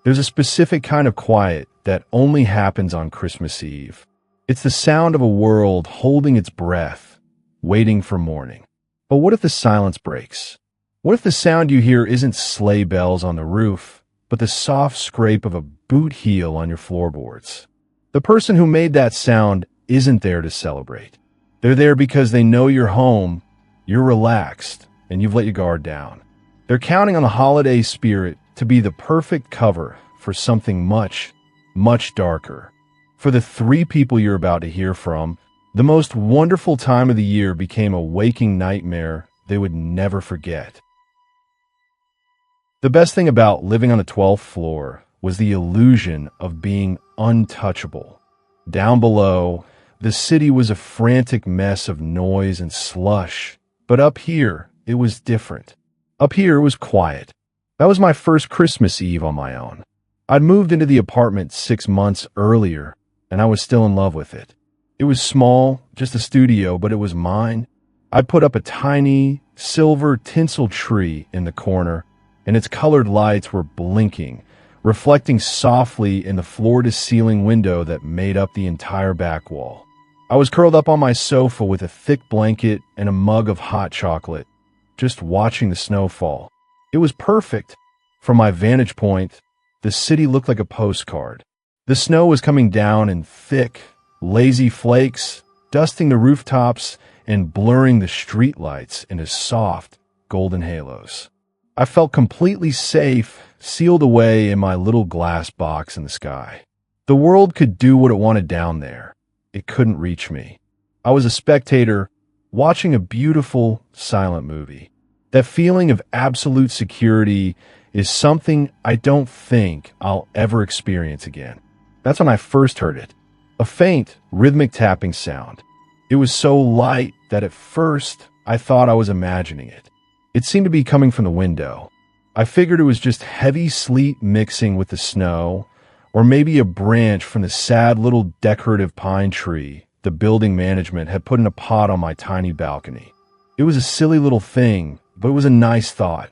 There's a specific kind of quiet that only happens on Christmas Eve. It's the sound of a world holding its breath, waiting for morning. But what if the silence breaks? What if the sound you hear isn't sleigh bells on the roof, but the soft scrape of a boot heel on your floorboards? The person who made that sound isn't there to celebrate. They're there because they know you're home, you're relaxed, and you've let your guard down. They're counting on the holiday spirit to be the perfect cover for something much, much darker. For the three people you're about to hear from, the most wonderful time of the year became a waking nightmare they would never forget. The best thing about living on the 12th floor was the illusion of being untouchable. Down below, the city was a frantic mess of noise and slush, but up here, it was different. Up here, it was quiet. That was my first Christmas Eve on my own. I'd moved into the apartment 6 months earlier, and I was still in love with it. It was small, just a studio, but it was mine. I'd put up a tiny, silver tinsel tree in the corner, and its colored lights were blinking, reflecting softly in the floor-to-ceiling window that made up the entire back wall. I was curled up on my sofa with a thick blanket and a mug of hot chocolate, just watching the snow fall. It was perfect. From my vantage point, the city looked like a postcard. The snow was coming down in thick, lazy flakes, dusting the rooftops and blurring the streetlights into soft, golden halos. I felt completely safe, sealed away in my little glass box in the sky. The world could do what it wanted down there. It couldn't reach me. I was a spectator watching a beautiful, silent movie. That feeling of absolute security is something I don't think I'll ever experience again. That's when I first heard it. A faint, rhythmic tapping sound. It was so light that at first I thought I was imagining it. It seemed to be coming from the window. I figured it was just heavy sleet mixing with the snow, or maybe a branch from the sad little decorative pine tree the building management had put in a pot on my tiny balcony. It was a silly little thing, but it was a nice thought.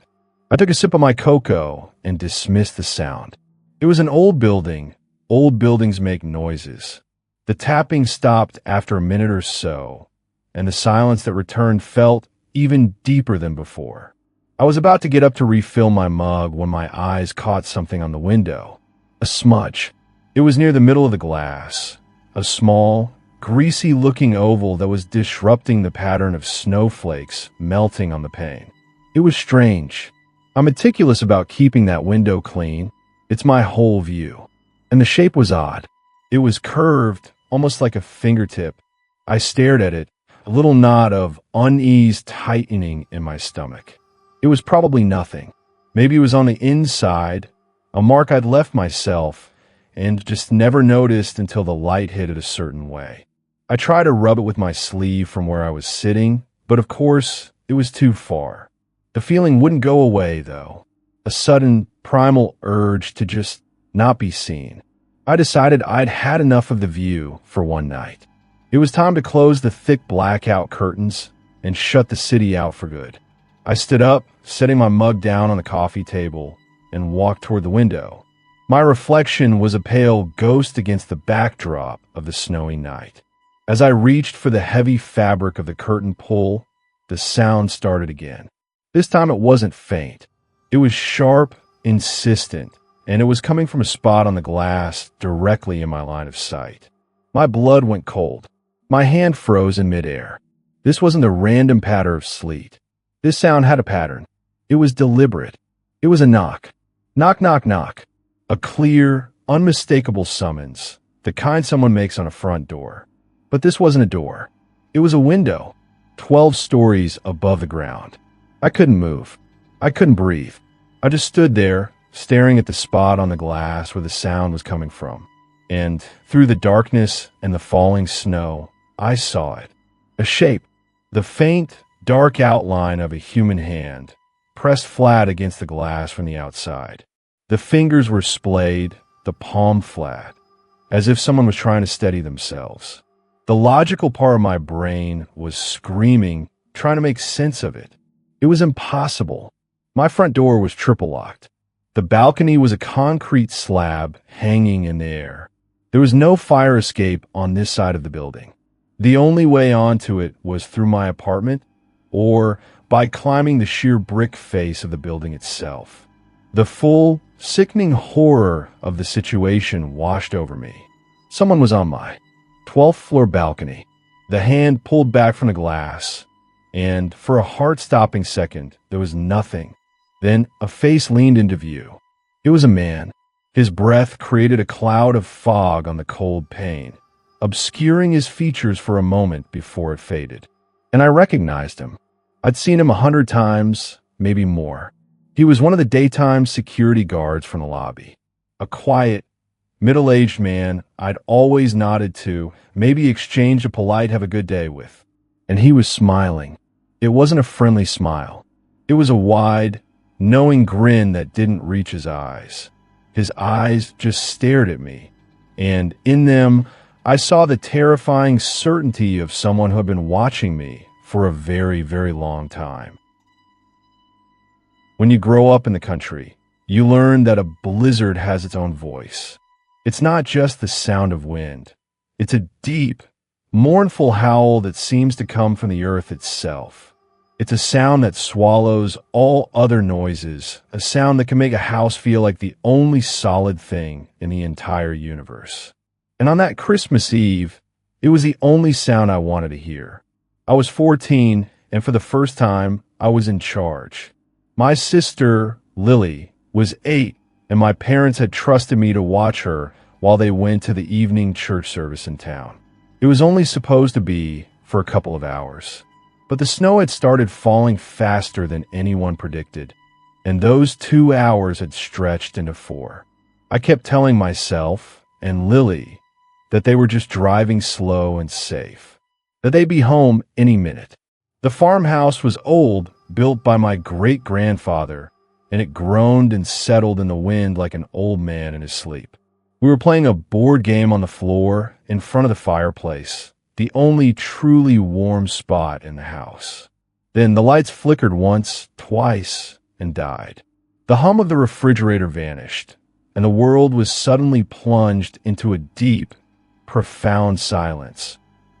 I took a sip of my cocoa and dismissed the sound. It was an old building. Old buildings make noises. The tapping stopped after a minute or so, and the silence that returned felt even deeper than before. I was about to get up to refill my mug when my eyes caught something on the window. A smudge. It was near the middle of the glass. A small, greasy-looking oval that was disrupting the pattern of snowflakes melting on the pane. It was strange. I'm meticulous about keeping that window clean. It's my whole view. And the shape was odd. It was curved, almost like a fingertip. I stared at it, a little knot of unease tightening in my stomach. It was probably nothing. Maybe it was on the inside, a mark I'd left myself, and just never noticed until the light hit it a certain way. I tried to rub it with my sleeve from where I was sitting, but of course, it was too far. The feeling wouldn't go away, though. A sudden, primal urge to just not be seen. I decided I'd had enough of the view for one night. It was time to close the thick blackout curtains and shut the city out for good. I stood up, setting my mug down on the coffee table, and walked toward the window. My reflection was a pale ghost against the backdrop of the snowy night. As I reached for the heavy fabric of the curtain pull, the sound started again. This time it wasn't faint. It was sharp, insistent, and it was coming from a spot on the glass directly in my line of sight. My blood went cold. My hand froze in midair. This wasn't the random patter of sleet. This sound had a pattern. It was deliberate. It was a knock. Knock, knock, knock. A clear, unmistakable summons, the kind someone makes on a front door. But this wasn't a door. It was a window, 12 stories above the ground. I couldn't move. I couldn't breathe. I just stood there, staring at the spot on the glass where the sound was coming from. And through the darkness and the falling snow, I saw it. A shape. The faint, dark outline of a human hand, pressed flat against the glass from the outside. The fingers were splayed, the palm flat, as if someone was trying to steady themselves. The logical part of my brain was screaming, trying to make sense of it. It was impossible. My front door was triple locked. The balcony was a concrete slab hanging in the air. There was no fire escape on this side of the building. The only way onto it was through my apartment or by climbing the sheer brick face of the building itself. The full, sickening horror of the situation washed over me. Someone was on my 12th floor balcony. The hand pulled back from the glass, and for a heart-stopping second, there was nothing. Then a face leaned into view. It was a man. His breath created a cloud of fog on the cold pane, obscuring his features for a moment before it faded. And I recognized him. I'd seen him 100 times, maybe more. He was one of the daytime security guards from the lobby. A quiet, middle-aged man I'd always nodded to, maybe exchanged a polite have a good day with. And he was smiling. It wasn't a friendly smile. It was a wide, knowing grin that didn't reach his eyes. His eyes just stared at me, and in them, I saw the terrifying certainty of someone who had been watching me for a very, very long time. When you grow up in the country, you learn that a blizzard has its own voice. It's not just the sound of wind. It's a deep, mournful howl that seems to come from the earth itself. It's a sound that swallows all other noises, a sound that can make a house feel like the only solid thing in the entire universe. And on that Christmas Eve, it was the only sound I wanted to hear. I was 14, and for the first time, I was in charge. My sister, Lily, was 8, and my parents had trusted me to watch her while they went to the evening church service in town. It was only supposed to be for a couple of hours, but the snow had started falling faster than anyone predicted, and those 2 hours had stretched into 4. I kept telling myself and Lily that they were just driving slow and safe, that they'd be home any minute. The farmhouse was old, built by my great-grandfather, and it groaned and settled in the wind like an old man in his sleep. We were playing a board game on the floor in front of the fireplace, the only truly warm spot in the house. Then the lights flickered once, twice, and died. The hum of the refrigerator vanished, and the world was suddenly plunged into a deep, profound silence,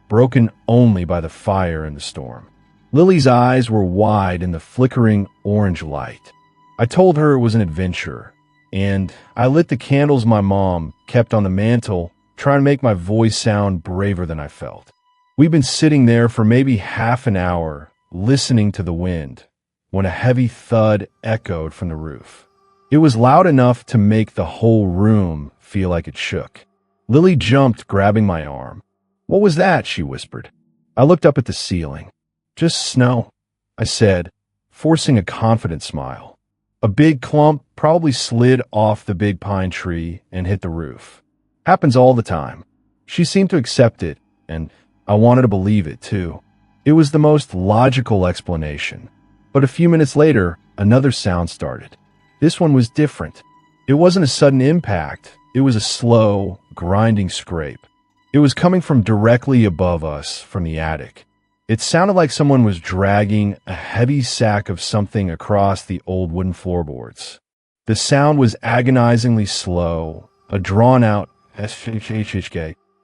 broken only by the fire and the storm. Lily's eyes were wide in the flickering orange light. I told her it was an adventure, and I lit the candles my mom kept on the mantel, trying to make my voice sound braver than I felt. We'd been sitting there for maybe half an hour, listening to the wind, when a heavy thud echoed from the roof. It was loud enough to make the whole room feel like it shook. Lily jumped, grabbing my arm. "What was that?" she whispered. I looked up at the ceiling. "Just snow," I said, forcing a confident smile. A big clump probably slid off the big pine tree and hit the roof. Happens all the time. She seemed to accept it, and I wanted to believe it, too. It was the most logical explanation. But a few minutes later, another sound started. This one was different. It wasn't a sudden impact. It was a slow, grinding scrape. It was coming from directly above us, from the attic. It sounded like someone was dragging a heavy sack of something across the old wooden floorboards. The sound was agonizingly slow, a drawn-out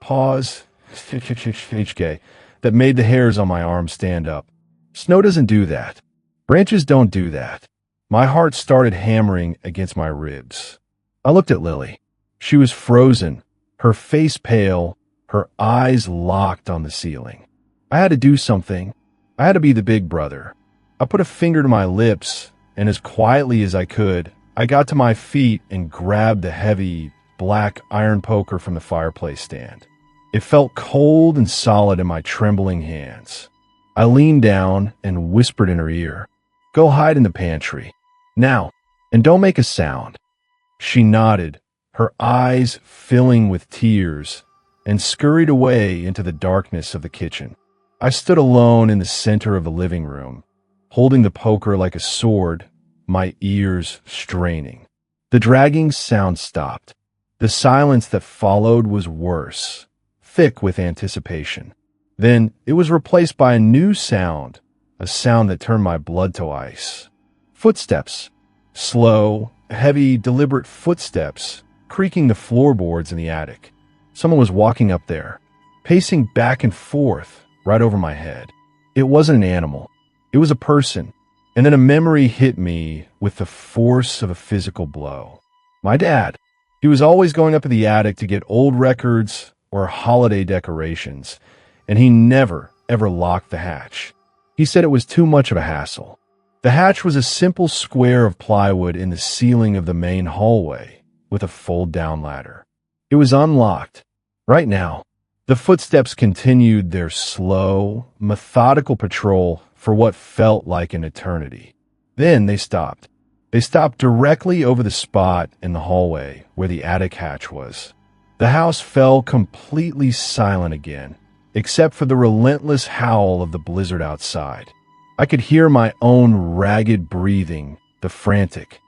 pause that made the hairs on my arm stand up. Snow doesn't do that. Branches don't do that. My heart started hammering against my ribs. I looked at Lily. She was frozen, her face pale, her eyes locked on the ceiling. I had to do something. I had to be the big brother. I put a finger to my lips, and as quietly as I could, I got to my feet and grabbed the heavy, black iron poker from the fireplace stand. It felt cold and solid in my trembling hands. I leaned down and whispered in her ear, "Go hide in the pantry. Now, and don't make a sound." She nodded, her eyes filling with tears, and scurried away into the darkness of the kitchen. I stood alone in the center of the living room, holding the poker like a sword, my ears straining. The dragging sound stopped. The silence that followed was worse, thick with anticipation. Then it was replaced by a new sound, a sound that turned my blood to ice. Footsteps, slow, heavy, deliberate footsteps creaking the floorboards in the attic. Someone was walking up there, pacing back and forth right over my head. It wasn't an animal. It was a person. And then a memory hit me with the force of a physical blow. My dad. He was always going up to the attic to get old records or holiday decorations, and he never, ever locked the hatch. He said it was too much of a hassle. The hatch was a simple square of plywood in the ceiling of the main hallway with a fold-down ladder. It was unlocked. Right now, the footsteps continued their slow, methodical patrol for what felt like an eternity. Then they stopped. They stopped directly over the spot in the hallway where the attic hatch was. The house fell completely silent again, except for the relentless howl of the blizzard outside. I could hear my own ragged breathing, the frantic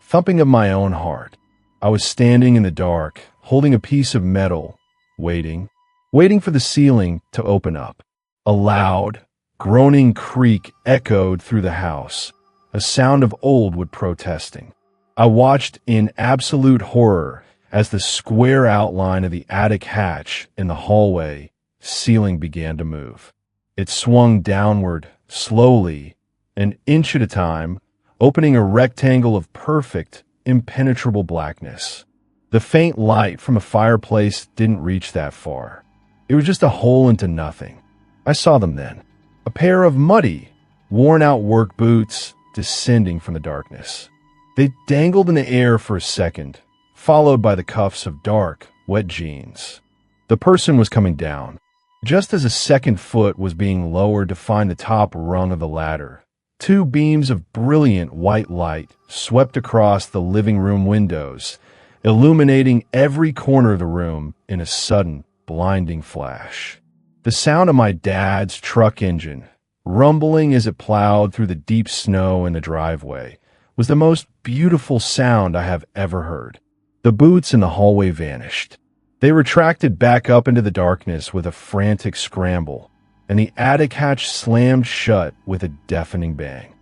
thumping of my own heart. I was standing in the dark, holding a piece of metal, waiting for the ceiling to open up. A loud, groaning creak echoed through the house, a sound of old wood protesting. I watched in absolute horror as the square outline of the attic hatch in the hallway ceiling began to move. It swung downward, slowly, an inch at a time, opening a rectangle of perfect, impenetrable blackness. The faint light from a fireplace didn't reach that far. It was just a hole into nothing. I saw them then. A pair of muddy, worn-out work boots descending from the darkness. They dangled in the air for a second, followed by the cuffs of dark, wet jeans. The person was coming down. Just as a second foot was being lowered to find the top rung of the ladder, two beams of brilliant white light swept across the living room windows, illuminating every corner of the room in a sudden, blinding flash. The sound of my dad's truck engine, rumbling as it plowed through the deep snow in the driveway, was the most beautiful sound I have ever heard. The boots in the hallway vanished. They retracted back up into the darkness with a frantic scramble, and the attic hatch slammed shut with a deafening bang.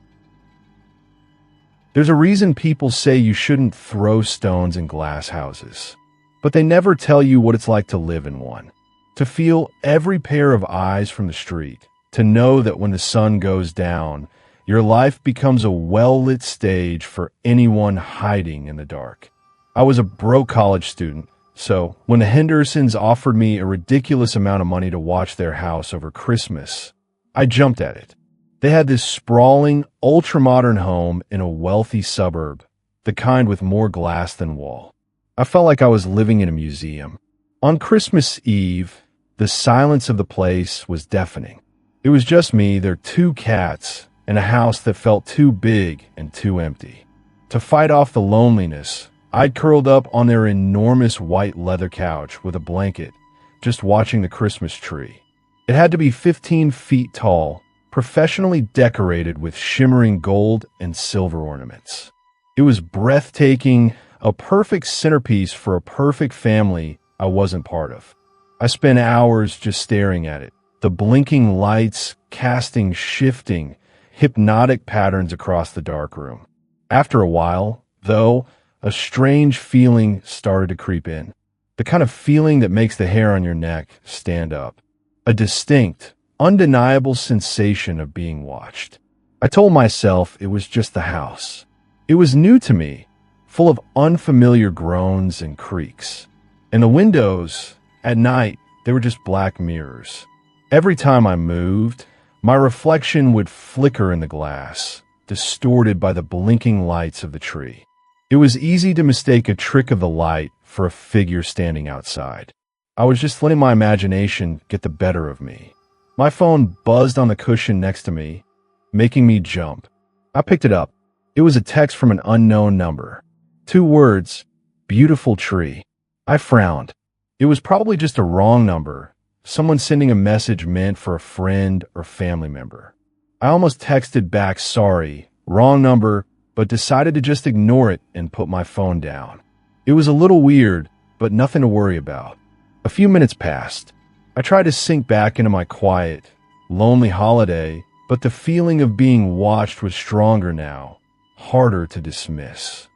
There's a reason people say you shouldn't throw stones in glass houses, but they never tell you what it's like to live in one. To feel every pair of eyes from the street, to know that when the sun goes down, your life becomes a well-lit stage for anyone hiding in the dark. I was a broke college student, so when the Hendersons offered me a ridiculous amount of money to watch their house over Christmas, I jumped at it. They had this sprawling, ultra-modern home in a wealthy suburb, the kind with more glass than wall. I felt like I was living in a museum. On Christmas Eve, the silence of the place was deafening. It was just me, their two cats, and a house that felt too big and too empty. To fight off the loneliness, I'd curled up on their enormous white leather couch with a blanket, just watching the Christmas tree. It had to be 15 feet tall, professionally decorated with shimmering gold and silver ornaments. It was breathtaking, a perfect centerpiece for a perfect family I wasn't part of. I spent hours just staring at it, the blinking lights casting shifting, hypnotic patterns across the dark room. After a while, though, a strange feeling started to creep in, the kind of feeling that makes the hair on your neck stand up, a distinct, undeniable sensation of being watched. I told myself it was just the house. It was new to me, full of unfamiliar groans and creaks. And the windows, at night, they were just black mirrors. Every time I moved, my reflection would flicker in the glass, distorted by the blinking lights of the tree. It was easy to mistake a trick of the light for a figure standing outside. I was just letting my imagination get the better of me. My phone buzzed on the cushion next to me, making me jump. I picked it up. It was a text from an unknown number. 2 words, beautiful tree. I frowned. It was probably just a wrong number, someone sending a message meant for a friend or family member. I almost texted back, sorry, wrong number, but decided to just ignore it and put my phone down. It was a little weird, but nothing to worry about. A few minutes passed. I tried to sink back into my quiet, lonely holiday, but the feeling of being watched was stronger now, harder to dismiss.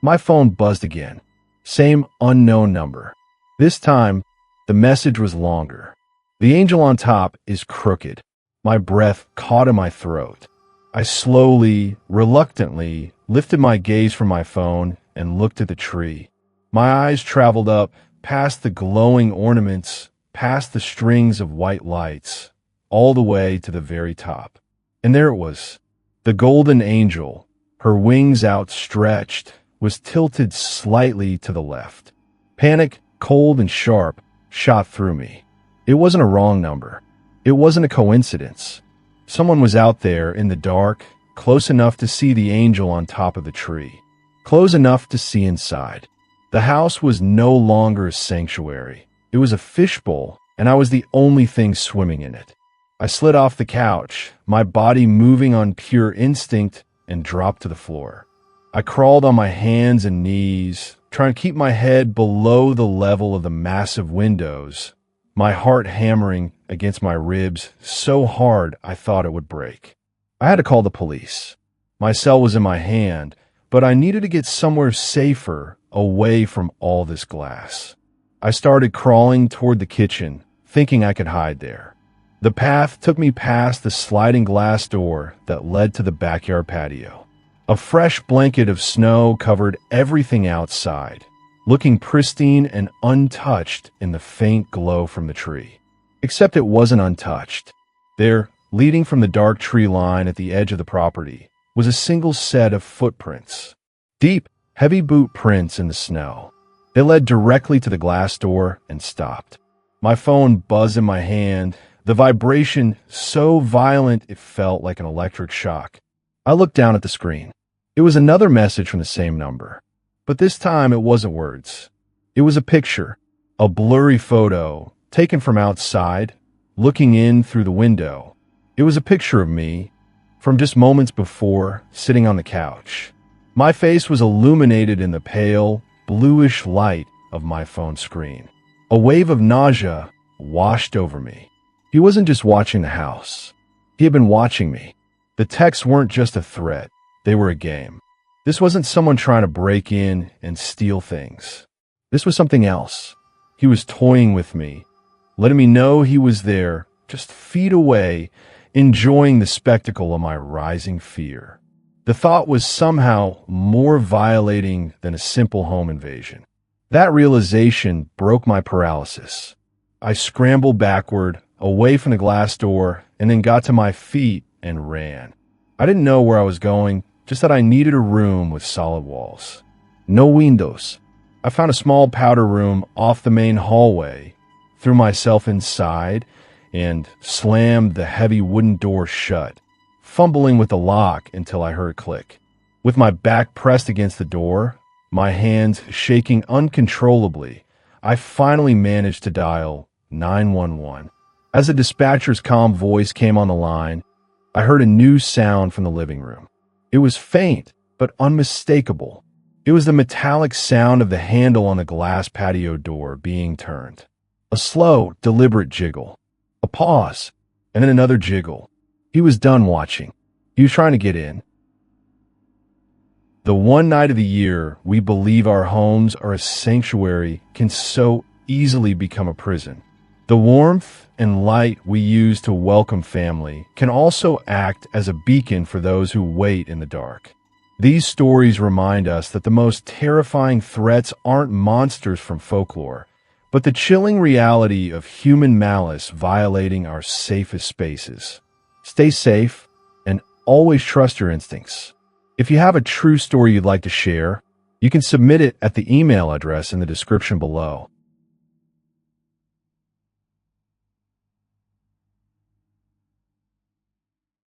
My phone buzzed again. Same unknown number. This time, the message was longer. The angel on top is crooked. My breath caught in my throat. I slowly, reluctantly, lifted my gaze from my phone and looked at the tree. My eyes traveled up, past the glowing ornaments, past the strings of white lights, all the way to the very top. And there it was. The golden angel, her wings outstretched, was tilted slightly to the left. Panic, cold and sharp, shot through me. It wasn't a wrong number. It wasn't a coincidence. Someone was out there in the dark, close enough to see the angel on top of the tree, close enough to see inside. The house was no longer a sanctuary. It was a fishbowl, and I was the only thing swimming in it. I slid off the couch, my body moving on pure instinct, and dropped to the floor. I crawled on my hands and knees, trying to keep my head below the level of the massive windows, my heart hammering against my ribs so hard I thought it would break. I had to call the police. My cell was in my hand, but I needed to get somewhere safer, away from all this glass. I started crawling toward the kitchen, thinking I could hide there. The path took me past the sliding glass door that led to the backyard patio. A fresh blanket of snow covered everything outside, looking pristine and untouched in the faint glow from the tree. Except it wasn't untouched. There, leading from the dark tree line at the edge of the property, was a single set of footprints. Deep, heavy boot prints in the snow. They led directly to the glass door and stopped. My phone buzzed in my hand, the vibration so violent it felt like an electric shock. I looked down at the screen. It was another message from the same number, but this time it wasn't words. It was a picture, a blurry photo taken from outside, looking in through the window. It was a picture of me from just moments before, sitting on the couch. My face was illuminated in the pale, bluish light of my phone screen. A wave of nausea washed over me. He wasn't just watching the house. He had been watching me. The texts weren't just a threat. They were a game. This wasn't someone trying to break in and steal things. This was something else. He was toying with me, letting me know he was there, just feet away, enjoying the spectacle of my rising fear. The thought was somehow more violating than a simple home invasion. That realization broke my paralysis. I scrambled backward, away from the glass door, and then got to my feet and ran. I didn't know where I was going, just that I needed a room with solid walls. No windows. I found a small powder room off the main hallway, threw myself inside, and slammed the heavy wooden door shut, fumbling with the lock until I heard a click. With my back pressed against the door, my hands shaking uncontrollably, I finally managed to dial 911. As the dispatcher's calm voice came on the line, I heard a new sound from the living room. It was faint, but unmistakable. It was the metallic sound of the handle on the glass patio door being turned. A slow, deliberate jiggle. A pause, and then another jiggle. He was done watching. He was trying to get in. The one night of the year we believe our homes are a sanctuary can so easily become a prison. The warmth and light we use to welcome family can also act as a beacon for those who wait in the dark. These stories remind us that the most terrifying threats aren't monsters from folklore, but the chilling reality of human malice violating our safest spaces. Stay safe and always trust your instincts. If you have a true story you'd like to share, you can submit it at the email address in the description below.